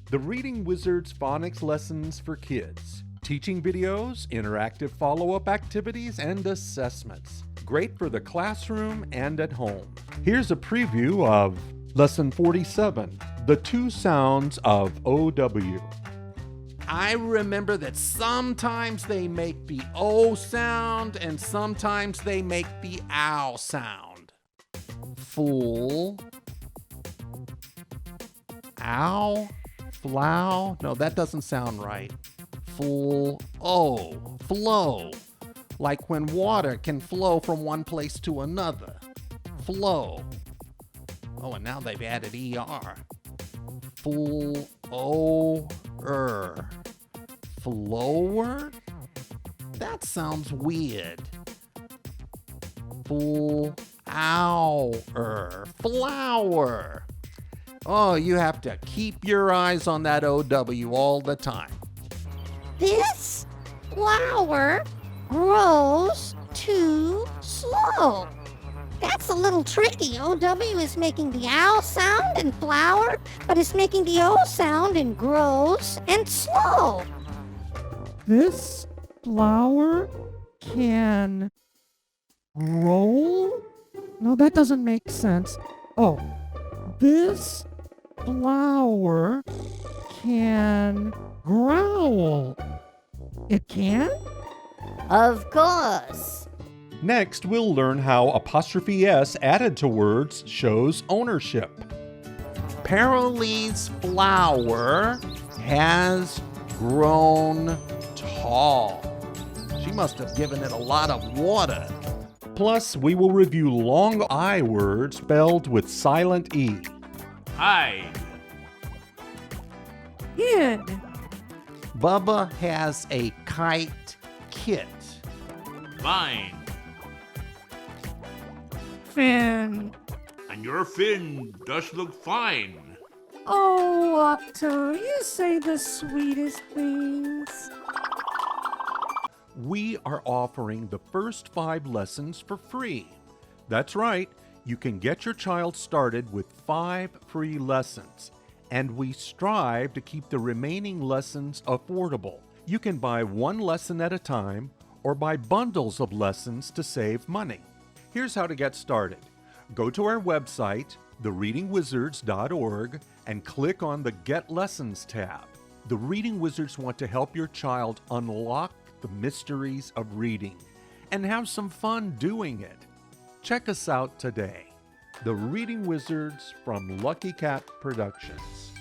The Reading Wizards Phonics Lessons for Kids. Teaching videos, interactive follow-up activities, and assessments. Great for the classroom and at home. Here's a preview of Lesson 47, The Two Sounds of OW. I remember that sometimes they make the O sound and sometimes they make the ow sound. Fool. Ow. Flow. No, that doesn't sound right. Fool. Oh. Flow. Like when water can flow from one place to another. Flow. Oh, and now they've added ER. Fool. Flower? That sounds weird. Fool. Flower. Oh, you have to keep your eyes on that OW all the time. This flower grows too slow. That's a little tricky. OW is making the ow sound and flower, but it's making the O sound and grows and slow. This flower can roll? No, that doesn't make sense. Oh, this flower can growl. It can? Of course. Next, we'll learn how apostrophe S added to words shows ownership. Paraly's flower has grown tall. She must have given it a lot of water. Plus, we will review long I words spelled with silent E. Hide. Id. Bubba has a kite kit. Fine. Fin. And your fin does look fine. Oh, Octo, you say the sweetest things. We are offering the first 5 lessons for free. That's right, you can get your child started with 5 free lessons, and we strive to keep the remaining lessons affordable. You can buy 1 lesson at a time or buy bundles of lessons to save money. Here's how to get started. Go to our website, thereadingwizards.org, and click on the Get Lessons tab. The Reading Wizards want to help your child unlock the mysteries of reading and have some fun doing it. Check us out today. The Reading Wizards from Lucky Cat Productions.